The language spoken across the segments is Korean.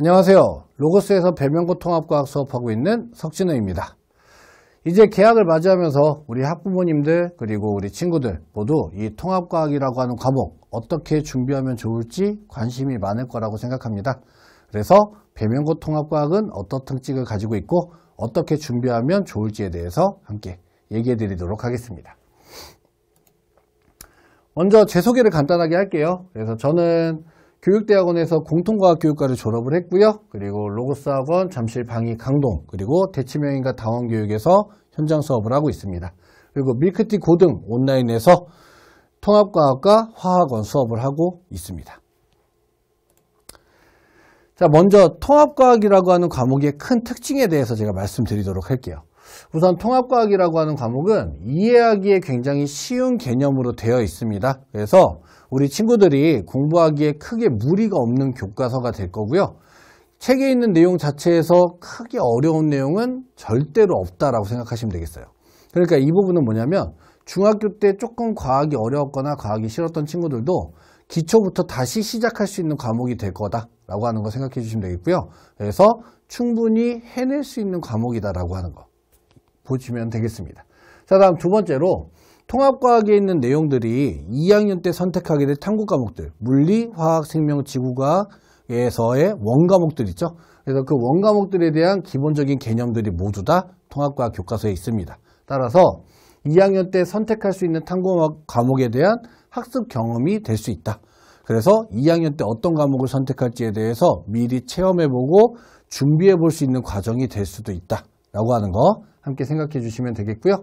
안녕하세요. 로고스에서 배명고 통합과학 수업하고 있는 석진호입니다. 이제 개학을 맞이하면서 우리 학부모님들 그리고 우리 친구들 모두 이 통합과학이라고 하는 과목 어떻게 준비하면 좋을지 관심이 많을 거라고 생각합니다. 그래서 배명고 통합과학은 어떤 특징을 가지고 있고 어떻게 준비하면 좋을지에 대해서 함께 얘기해 드리도록 하겠습니다. 먼저 제 소개를 간단하게 할게요. 그래서 저는 교육대학원에서 공통과학교육과를 졸업을 했고요. 그리고 로고스학원, 잠실 방위 강동, 그리고 대치명인과 다원교육에서 현장 수업을 하고 있습니다. 그리고 밀크티 고등 온라인에서 통합과학과 화학원 수업을 하고 있습니다. 자, 먼저 통합과학이라고 하는 과목의 큰 특징에 대해서 제가 말씀드리도록 할게요. 우선 통합과학이라고 하는 과목은 이해하기에 굉장히 쉬운 개념으로 되어 있습니다. 그래서 우리 친구들이 공부하기에 크게 무리가 없는 교과서가 될 거고요. 책에 있는 내용 자체에서 크게 어려운 내용은 절대로 없다라고 생각하시면 되겠어요. 그러니까 이 부분은 뭐냐면 중학교 때 조금 과학이 어려웠거나 과학이 싫었던 친구들도 기초부터 다시 시작할 수 있는 과목이 될 거다라고 하는 거 생각해 주시면 되겠고요. 그래서 충분히 해낼 수 있는 과목이다라고 하는 거 보시면 되겠습니다. 자, 다음 두 번째로 통합과학에 있는 내용들이 2학년 때 선택하게 될 탐구 과목들, 물리, 화학, 생명, 지구과학에서의 원과목들 있죠. 그래서 그 원과목들에 대한 기본적인 개념들이 모두 다 통합과학 교과서에 있습니다. 따라서 2학년 때 선택할 수 있는 탐구 과목에 대한 학습 경험이 될 수 있다. 그래서 2학년 때 어떤 과목을 선택할지에 대해서 미리 체험해보고 준비해 볼 수 있는 과정이 될 수도 있다 라고 하는 거 함께 생각해 주시면 되겠고요.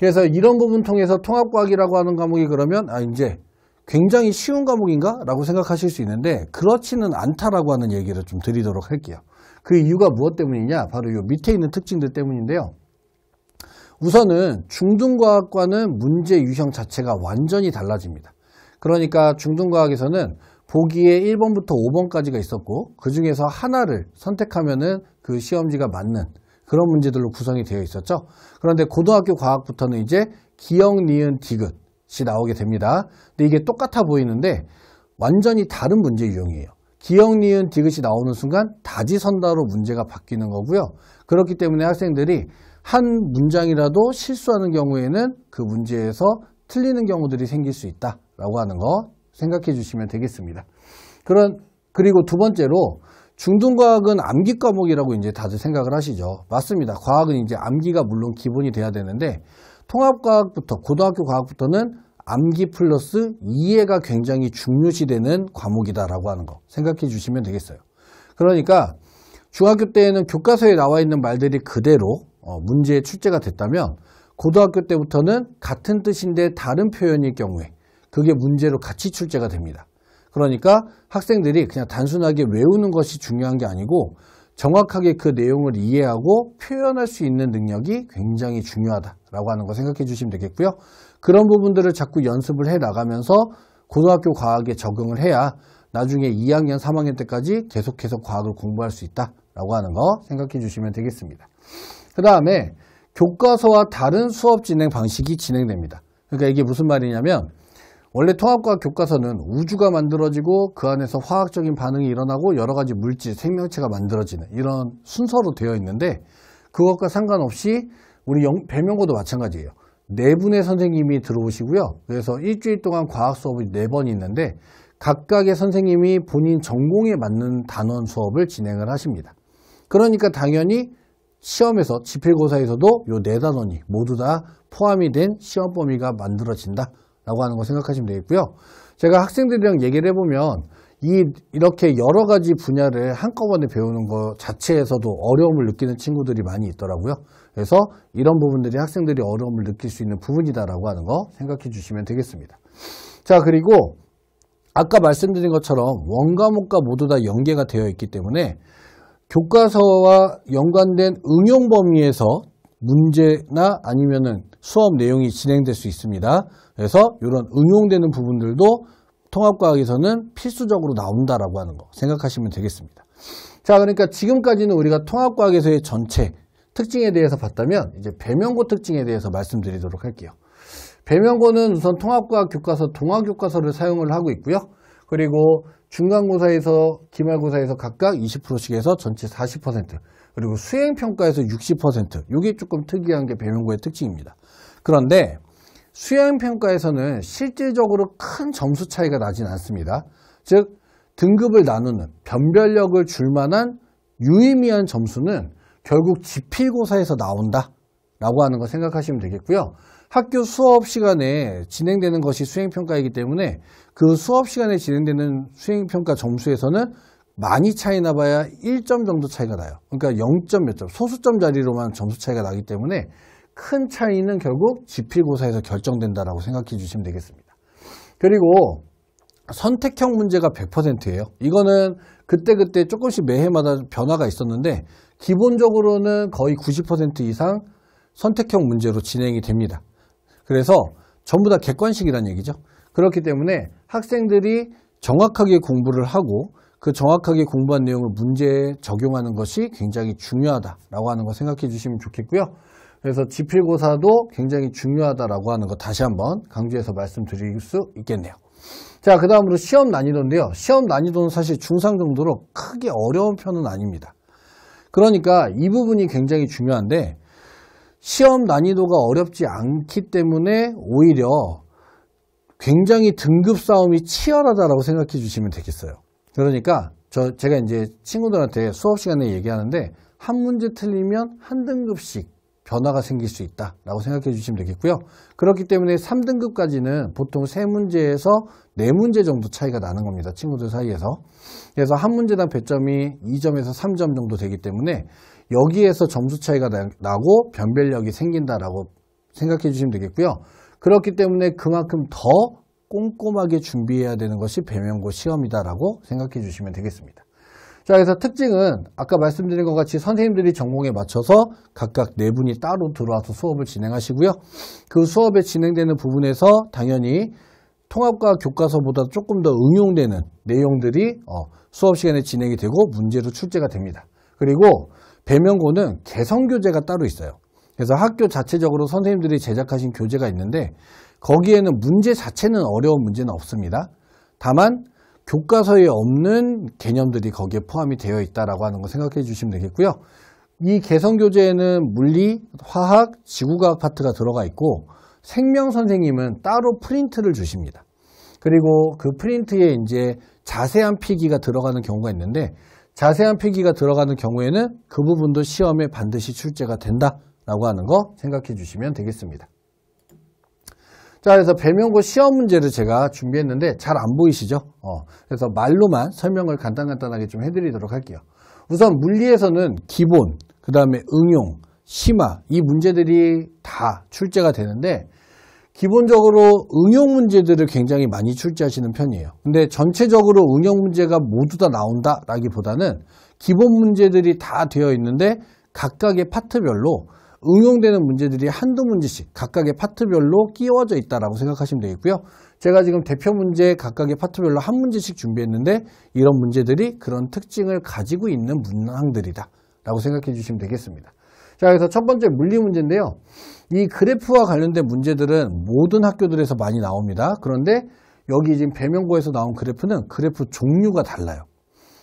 그래서 이런 부분 통해서 통합과학이라고 하는 과목이 그러면 이제 굉장히 쉬운 과목인가? 라고 생각하실 수 있는데 그렇지는 않다라고 하는 얘기를 좀 드리도록 할게요. 그 이유가 무엇 때문이냐? 바로 이 밑에 있는 특징들 때문인데요. 우선은 중등과학과는 문제 유형 자체가 완전히 달라집니다. 그러니까 중등과학에서는 보기에 1번부터 5번까지가 있었고 그 중에서 하나를 선택하면은 그 시험지가 맞는 그런 문제들로 구성이 되어 있었죠. 그런데 고등학교 과학부터는 이제 기역, 니은, 디귿이 나오게 됩니다. 근데 이게 똑같아 보이는데 완전히 다른 문제 유형이에요. 기역, 니은, 디귿이 나오는 순간 다지선다로 문제가 바뀌는 거고요. 그렇기 때문에 학생들이 한 문장이라도 실수하는 경우에는 그 문제에서 틀리는 경우들이 생길 수 있다라고 하는 거 생각해 주시면 되겠습니다. 그리고 두 번째로 중등과학은 암기 과목이라고 이제 다들 생각을 하시죠. 맞습니다. 과학은 이제 암기가 물론 기본이 돼야 되는데 통합과학부터 고등학교 과학부터는 암기 플러스 이해가 굉장히 중요시되는 과목이다라고 하는 거 생각해 주시면 되겠어요. 그러니까 중학교 때에는 교과서에 나와 있는 말들이 그대로 문제에 출제가 됐다면 고등학교 때부터는 같은 뜻인데 다른 표현일 경우에 그게 문제로 같이 출제가 됩니다. 그러니까 학생들이 그냥 단순하게 외우는 것이 중요한 게 아니고 정확하게 그 내용을 이해하고 표현할 수 있는 능력이 굉장히 중요하다라고 하는 거 생각해 주시면 되겠고요. 그런 부분들을 자꾸 연습을 해 나가면서 고등학교 과학에 적응을 해야 나중에 2학년, 3학년 때까지 계속해서 과학을 공부할 수 있다라고 하는 거 생각해 주시면 되겠습니다. 그 다음에 교과서와 다른 수업 진행 방식이 진행됩니다. 그러니까 이게 무슨 말이냐면 원래 통합과학 교과서는 우주가 만들어지고 그 안에서 화학적인 반응이 일어나고 여러 가지 물질, 생명체가 만들어지는 이런 순서로 되어 있는데 그것과 상관없이 우리 배명고도 마찬가지예요. 4분의 선생님이 들어오시고요. 그래서 일주일 동안 과학 수업이 4번이 있는데 각각의 선생님이 본인 전공에 맞는 단원 수업을 진행을 하십니다. 그러니까 당연히 시험에서 지필고사에서도 요 4단원이 모두 다 포함이 된 시험 범위가 만들어진다 라고 하는 거 생각하시면 되겠고요. 제가 학생들이랑 얘기를 해보면 이렇게 여러 가지 분야를 한꺼번에 배우는 것 자체에서도 어려움을 느끼는 친구들이 많이 있더라고요. 그래서 이런 부분들이 학생들이 어려움을 느낄 수 있는 부분이다라고 하는 거 생각해 주시면 되겠습니다. 자, 그리고 아까 말씀드린 것처럼 원과목과 모두 다 연계가 되어 있기 때문에 교과서와 연관된 응용 범위에서 문제나 아니면은 수업 내용이 진행될 수 있습니다. 그래서 이런 응용되는 부분들도 통합과학에서는 필수적으로 나온다라고 하는 거 생각하시면 되겠습니다. 자, 그러니까 지금까지는 우리가 통합과학에서의 전체 특징에 대해서 봤다면 이제 배명고 특징에 대해서 말씀드리도록 할게요. 배명고는 우선 통합과학 교과서, 동화교과서를 사용을 하고 있고요. 그리고 중간고사에서 기말고사에서 각각 20%씩 해서 전체 40%, 그리고 수행평가에서 60%. 이게 조금 특이한 게 배명고의 특징입니다. 그런데 수행평가에서는 실질적으로 큰 점수 차이가 나진 않습니다. 즉 등급을 나누는 변별력을 줄 만한 유의미한 점수는 결국 지필고사에서 나온다 라고 하는 거 생각하시면 되겠고요. 학교 수업 시간에 진행되는 것이 수행평가이기 때문에 그 수업 시간에 진행되는 수행평가 점수에서는 많이 차이 나봐야 1점 정도 차이가 나요. 그러니까 0점 몇 점, 소수점 자리로만 점수 차이가 나기 때문에 큰 차이는 결국 지필고사에서 결정된다라고 생각해 주시면 되겠습니다. 그리고 선택형 문제가 100%예요. 이거는 그때그때 조금씩 매해마다 변화가 있었는데 기본적으로는 거의 90% 이상 선택형 문제로 진행이 됩니다. 그래서 전부 다 객관식이라는 얘기죠. 그렇기 때문에 학생들이 정확하게 공부를 하고 그 정확하게 공부한 내용을 문제에 적용하는 것이 굉장히 중요하다라고 하는 거 생각해 주시면 좋겠고요. 그래서 지필고사도 굉장히 중요하다라고 하는 거 다시 한번 강조해서 말씀드릴 수 있겠네요. 자, 그 다음으로 시험 난이도인데요. 시험 난이도는 사실 중3 정도로 크게 어려운 편은 아닙니다. 그러니까 이 부분이 굉장히 중요한데 시험 난이도가 어렵지 않기 때문에 오히려 굉장히 등급 싸움이 치열하다라고 생각해 주시면 되겠어요. 그러니까 제가 이제 친구들한테 수업 시간에 얘기하는데 한 문제 틀리면 한 등급씩 변화가 생길 수 있다라고 생각해 주시면 되겠고요. 그렇기 때문에 3등급까지는 보통 3문제에서 4문제 정도 차이가 나는 겁니다. 친구들 사이에서. 그래서 한 문제당 배점이 2점에서 3점 정도 되기 때문에 여기에서 점수 차이가 나고 변별력이 생긴다라고 생각해 주시면 되겠고요. 그렇기 때문에 그만큼 더 꼼꼼하게 준비해야 되는 것이 배명고 시험이다라고 생각해 주시면 되겠습니다. 자, 그래서 특징은 아까 말씀드린 것 같이 선생님들이 전공에 맞춰서 각각 4분이 따로 들어와서 수업을 진행하시고요. 그 수업에 진행되는 부분에서 당연히 통합과 교과서보다 조금 더 응용되는 내용들이 수업 시간에 진행이 되고 문제로 출제가 됩니다. 그리고 배명고는 개성교재가 따로 있어요. 그래서 학교 자체적으로 선생님들이 제작하신 교재가 있는데 거기에는 문제 자체는 어려운 문제는 없습니다. 다만 교과서에 없는 개념들이 거기에 포함이 되어 있다라고 하는 거 생각해 주시면 되겠고요. 이 개성교재에는 물리, 화학, 지구과학 파트가 들어가 있고 생명 선생님은 따로 프린트를 주십니다. 그리고 그 프린트에 이제 자세한 필기가 들어가는 경우가 있는데 자세한 필기가 들어가는 경우에는 그 부분도 시험에 반드시 출제가 된다라고 하는 거 생각해 주시면 되겠습니다. 자, 그래서 배명고 시험 문제를 제가 준비했는데 잘 안 보이시죠? 그래서 말로만 설명을 간단하게 좀 해드리도록 할게요. 우선 물리에서는 기본, 그 다음에 응용, 심화 이 문제들이 다 출제가 되는데 기본적으로 응용 문제들을 굉장히 많이 출제하시는 편이에요. 근데 전체적으로 응용 문제가 모두 다 나온다라기보다는 기본 문제들이 다 되어 있는데 각각의 파트별로 응용되는 문제들이 한두 문제씩 각각의 파트별로 끼워져 있다라고 생각하시면 되겠고요. 제가 지금 대표 문제 각각의 파트별로 한 문제씩 준비했는데 이런 문제들이 그런 특징을 가지고 있는 문항들이다 라고 생각해 주시면 되겠습니다. 자, 그래서 첫 번째 물리 문제인데요. 이 그래프와 관련된 문제들은 모든 학교들에서 많이 나옵니다. 그런데 여기 지금 배명고에서 나온 그래프는 그래프 종류가 달라요.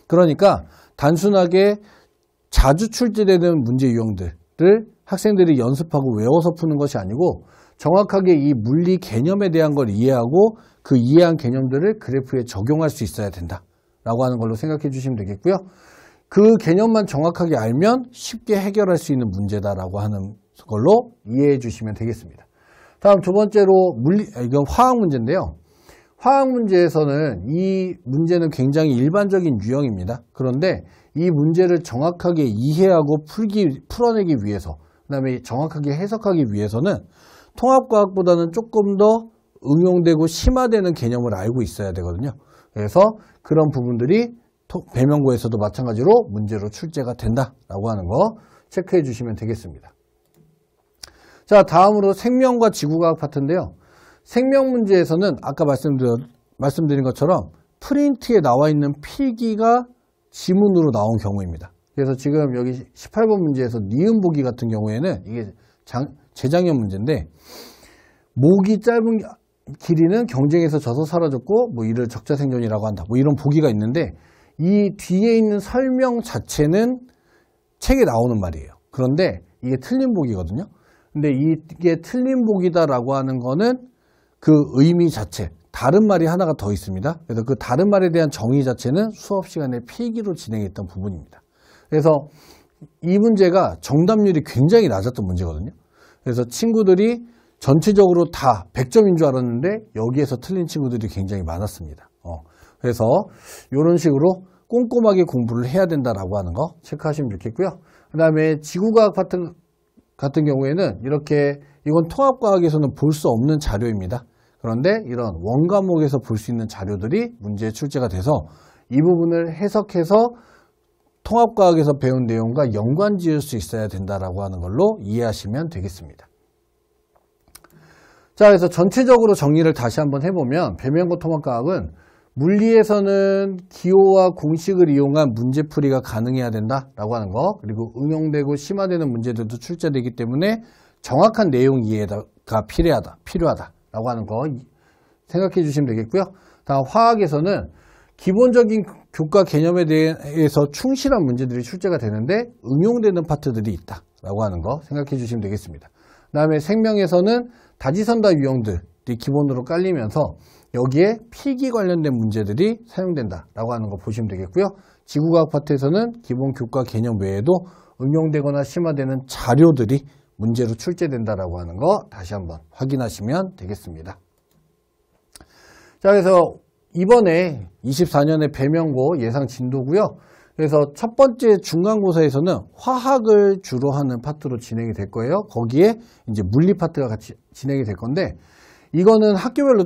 그러니까 단순하게 자주 출제되는 문제 유형들을 학생들이 연습하고 외워서 푸는 것이 아니고 정확하게 이 물리 개념에 대한 걸 이해하고 그 이해한 개념들을 그래프에 적용할 수 있어야 된다라고 하는 걸로 생각해 주시면 되겠고요. 그 개념만 정확하게 알면 쉽게 해결할 수 있는 문제다라고 하는 걸로 이해해 주시면 되겠습니다. 다음 두 번째로 이건 화학 문제인데요. 화학 문제에서는 이 문제는 굉장히 일반적인 유형입니다. 그런데 이 문제를 정확하게 이해하고 풀어내기 위해서 그 다음에 정확하게 해석하기 위해서는 통합과학보다는 조금 더 응용되고 심화되는 개념을 알고 있어야 되거든요. 그래서 그런 부분들이 배명고에서도 마찬가지로 문제로 출제가 된다라고 하는 거 체크해 주시면 되겠습니다. 자, 다음으로 생명과 지구과학 파트인데요. 생명 문제에서는 아까 말씀드린 것처럼 프린트에 나와 있는 필기가 지문으로 나온 경우입니다. 그래서 지금 여기 18번 문제에서 니은 보기 같은 경우에는 이게 재작년 문제인데 목이 짧은 길이는 경쟁에서 져서 사라졌고 뭐 이를 적자생존이라고 한다. 뭐 이런 보기가 있는데 이 뒤에 있는 설명 자체는 책에 나오는 말이에요. 그런데 이게 틀린 보기거든요. 근데 이게 틀린 보기다라고 하는 거는 그 의미 자체, 다른 말이 하나가 더 있습니다. 그래서 그 다른 말에 대한 정의 자체는 수업 시간에 필기로 진행했던 부분입니다. 그래서 이 문제가 정답률이 굉장히 낮았던 문제거든요. 그래서 친구들이 전체적으로 다 100점인 줄 알았는데 여기에서 틀린 친구들이 굉장히 많았습니다. 그래서 이런 식으로 꼼꼼하게 공부를 해야 된다라고 하는 거 체크하시면 좋겠고요. 그 다음에 지구과학 같은 경우에는 이렇게 이건 통합과학에서는 볼 수 없는 자료입니다. 그런데 이런 원과목에서 볼 수 있는 자료들이 문제에 출제가 돼서 이 부분을 해석해서 통합과학에서 배운 내용과 연관 지을 수 있어야 된다라고 하는 걸로 이해하시면 되겠습니다. 자, 그래서 전체적으로 정리를 다시 한번 해보면 배면고 통합과학은 물리에서는 기호와 공식을 이용한 문제풀이가 가능해야 된다라고 하는 거, 그리고 응용되고 심화되는 문제들도 출제되기 때문에 정확한 내용 이해가 필요하다라고 하는 거 생각해 주시면 되겠고요. 다음 화학에서는 기본적인 교과 개념에 대해서 충실한 문제들이 출제가 되는데 응용되는 파트들이 있다라고 하는 거 생각해 주시면 되겠습니다. 그 다음에 생명에서는 다지선다 유형들이 기본으로 깔리면서 여기에 필기 관련된 문제들이 사용된다라고 하는 거 보시면 되겠고요. 지구과학 파트에서는 기본 교과 개념 외에도 응용되거나 심화되는 자료들이 문제로 출제된다라고 하는 거 다시 한번 확인하시면 되겠습니다. 자, 그래서 이번에 24년의 배면고 예상 진도고요. 그래서 첫 번째 중간고사에서는 화학을 주로 하는 파트로 진행이 될 거예요. 거기에 이제 물리 파트가 같이 진행이 될 건데 이거는 학교별로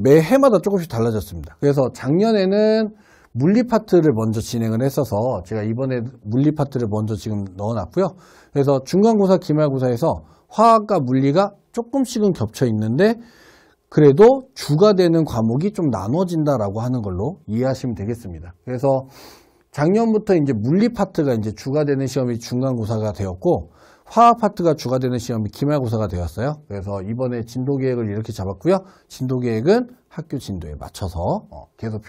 매 해마다 조금씩 달라졌습니다. 그래서 작년에는 물리 파트를 먼저 진행을 했어서 제가 이번에 물리 파트를 먼저 지금 넣어놨고요. 그래서 중간고사, 기말고사에서 화학과 물리가 조금씩은 겹쳐 있는데 그래도 주가 되는 과목이 좀 나눠진다라고 하는 걸로 이해하시면 되겠습니다. 그래서 작년부터 이제 물리 파트가 이제 주가 되는 시험이 중간고사가 되었고 화학 파트가 주가 되는 시험이 기말고사가 되었어요. 그래서 이번에 진도 계획을 이렇게 잡았고요. 진도 계획은 학교 진도에 맞춰서 계속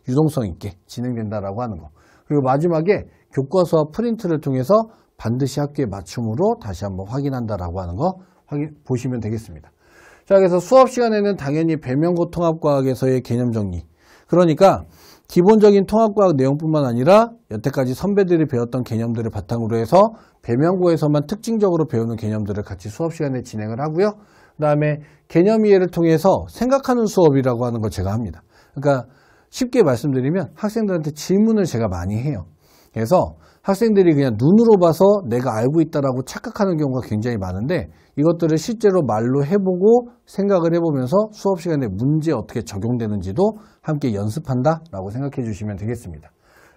유동성 있게 진행된다라고 하는 거. 그리고 마지막에 교과서와 프린트를 통해서 반드시 학교에 맞춤으로 다시 한번 확인한다라고 하는 거 보시면 되겠습니다. 자, 그래서 수업 시간에는 당연히 배면고 통합과학에서의 개념 정리. 그러니까 기본적인 통합과학 내용뿐만 아니라 여태까지 선배들이 배웠던 개념들을 바탕으로 해서 배면고에서만 특징적으로 배우는 개념들을 같이 수업 시간에 진행을 하고요. 그 다음에 개념 이해를 통해서 생각하는 수업이라고 하는 걸 제가 합니다. 그러니까 쉽게 말씀드리면 학생들한테 질문을 제가 많이 해요. 그래서 학생들이 그냥 눈으로 봐서 내가 알고 있다라고 착각하는 경우가 굉장히 많은데 이것들을 실제로 말로 해보고 생각을 해보면서 수업 시간에 문제에 어떻게 적용되는지도 함께 연습한다라고 생각해 주시면 되겠습니다.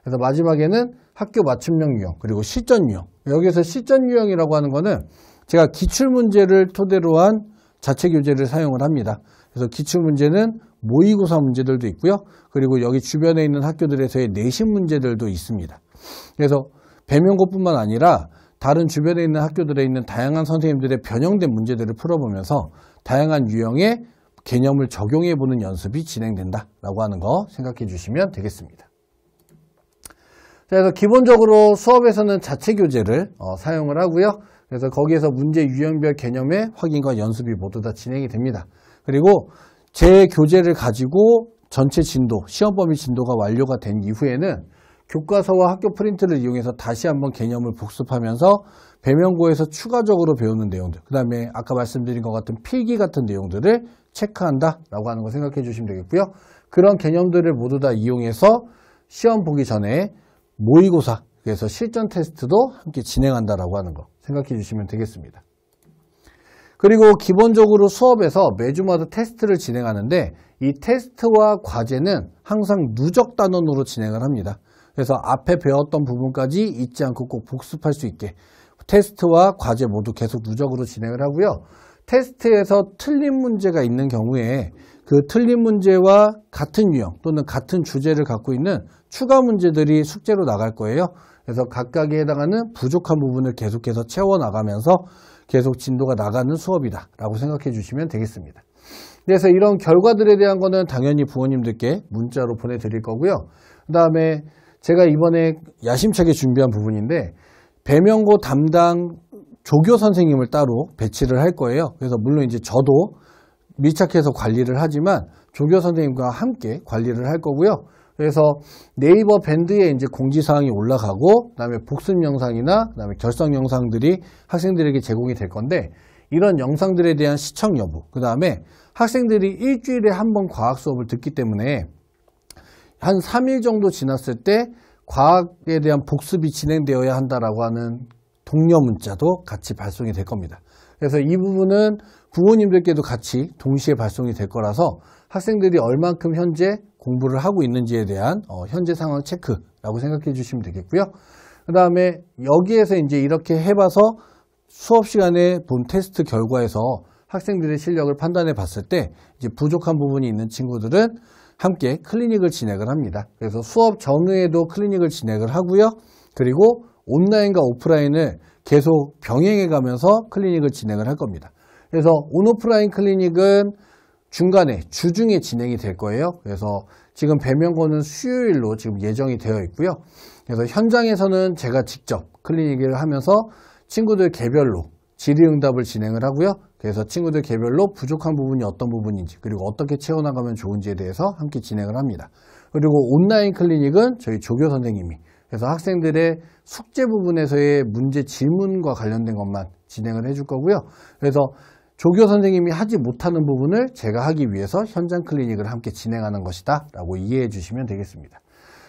그래서 마지막에는 학교 맞춤형 유형 그리고 실전 유형. 여기서 실전 유형이라고 하는 거는 제가 기출문제를 토대로 한 자체 교재를 사용을 합니다. 그래서 기출문제는 모의고사 문제들도 있고요. 그리고 여기 주변에 있는 학교들에서의 내신 문제들도 있습니다. 그래서 배면고뿐만 아니라 다른 주변에 있는 학교들에 있는 다양한 선생님들의 변형된 문제들을 풀어보면서 다양한 유형의 개념을 적용해보는 연습이 진행된다라고 하는 거 생각해 주시면 되겠습니다. 자, 그래서 기본적으로 수업에서는 자체 교재를 사용을 하고요. 그래서 거기에서 문제 유형별 개념의 확인과 연습이 모두 다 진행이 됩니다. 그리고 제 교재를 가지고 전체 진도, 시험 범위 진도가 완료가 된 이후에는 교과서와 학교 프린트를 이용해서 다시 한번 개념을 복습하면서 배면고에서 추가적으로 배우는 내용들, 그 다음에 아까 말씀드린 것 같은 필기 같은 내용들을 체크한다라고 하는 거 생각해 주시면 되겠고요. 그런 개념들을 모두 다 이용해서 시험 보기 전에 모의고사, 그래서 실전 테스트도 함께 진행한다라고 하는 거 생각해 주시면 되겠습니다. 그리고 기본적으로 수업에서 매주마다 테스트를 진행하는데 이 테스트와 과제는 항상 누적 단원으로 진행을 합니다. 그래서 앞에 배웠던 부분까지 잊지 않고 꼭 복습할 수 있게 테스트와 과제 모두 계속 누적으로 진행을 하고요. 테스트에서 틀린 문제가 있는 경우에 그 틀린 문제와 같은 유형 또는 같은 주제를 갖고 있는 추가 문제들이 숙제로 나갈 거예요. 그래서 각각에 해당하는 부족한 부분을 계속해서 채워나가면서 계속 진도가 나가는 수업이다 라고 생각해 주시면 되겠습니다. 그래서 이런 결과들에 대한 거는 당연히 부모님들께 문자로 보내드릴 거고요. 그 다음에 제가 이번에 야심차게 준비한 부분인데 배명고 담당 조교 선생님을 따로 배치를 할 거예요. 그래서 물론 이제 저도 밀착해서 관리를 하지만 조교 선생님과 함께 관리를 할 거고요. 그래서 네이버 밴드에 이제 공지사항이 올라가고, 그 다음에 복습 영상이나, 그 다음에 결성 영상들이 학생들에게 제공이 될 건데, 이런 영상들에 대한 시청 여부, 그 다음에 학생들이 일주일에 한 번 과학 수업을 듣기 때문에 한 3일 정도 지났을 때 과학에 대한 복습이 진행되어야 한다라고 하는 독려 문자도 같이 발송이 될 겁니다. 그래서 이 부분은 부모님들께도 같이 동시에 발송이 될 거라서 학생들이 얼만큼 현재 공부를 하고 있는지에 대한 현재 상황 체크라고 생각해 주시면 되겠고요. 그 다음에 여기에서 이제 이렇게 해봐서 수업 시간에 본 테스트 결과에서 학생들의 실력을 판단해 봤을 때 이제 부족한 부분이 있는 친구들은 함께 클리닉을 진행을 합니다. 그래서 수업 전후에도 클리닉을 진행을 하고요. 그리고 온라인과 오프라인을 계속 병행해 가면서 클리닉을 진행을 할 겁니다. 그래서 온오프라인 클리닉은 중간에 주중에 진행이 될 거예요. 그래서 지금 배명고는 수요일로 지금 예정이 되어 있고요. 그래서 현장에서는 제가 직접 클리닉을 하면서 친구들 개별로 질의응답을 진행을 하고요. 그래서 친구들 개별로 부족한 부분이 어떤 부분인지, 그리고 어떻게 채워나가면 좋은지에 대해서 함께 진행을 합니다. 그리고 온라인 클리닉은 저희 조교 선생님이, 그래서 학생들의 숙제 부분에서의 문제 질문과 관련된 것만 진행을 해줄 거고요. 그래서 조교 선생님이 하지 못하는 부분을 제가 하기 위해서 현장 클리닉을 함께 진행하는 것이다 라고 이해해 주시면 되겠습니다.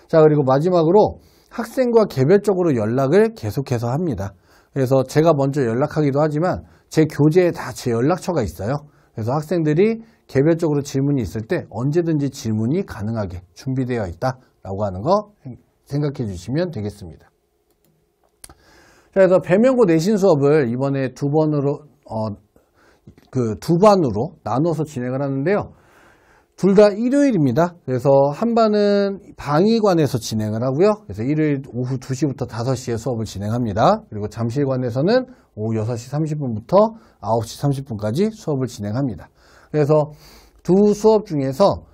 자, 그리고 마지막으로 학생과 개별적으로 연락을 계속해서 합니다. 그래서 제가 먼저 연락하기도 하지만 제 교재에 다 제 연락처가 있어요. 그래서 학생들이 개별적으로 질문이 있을 때 언제든지 질문이 가능하게 준비되어 있다라고 하는 거 생각해 주시면 되겠습니다. 자, 그래서 배명고 내신 수업을 이번에 두 반으로 나눠서 진행을 하는데요. 둘 다 일요일입니다. 그래서 한 반은 방위관에서 진행을 하고요. 그래서 일요일 오후 2시부터 5시에 수업을 진행합니다. 그리고 잠실관에서는 오후 6시 30분부터 9시 30분까지 수업을 진행합니다. 그래서 두 수업 중에서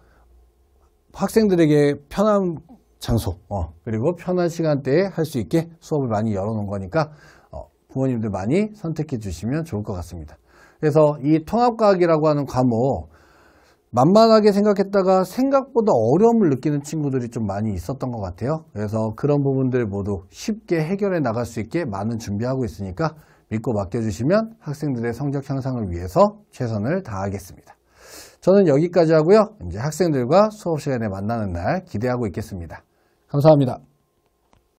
학생들에게 편한 장소, 그리고 편한 시간대에 할 수 있게 수업을 많이 열어놓은 거니까 부모님들 많이 선택해 주시면 좋을 것 같습니다. 그래서 이 통합과학이라고 하는 과목 만만하게 생각했다가 생각보다 어려움을 느끼는 친구들이 좀 많이 있었던 것 같아요. 그래서 그런 부분들 모두 쉽게 해결해 나갈 수 있게 많은 준비하고 있으니까 믿고 맡겨주시면 학생들의 성적 향상을 위해서 최선을 다하겠습니다. 저는 여기까지 하고요. 이제 학생들과 수업 시간에 만나는 날 기대하고 있겠습니다. 감사합니다.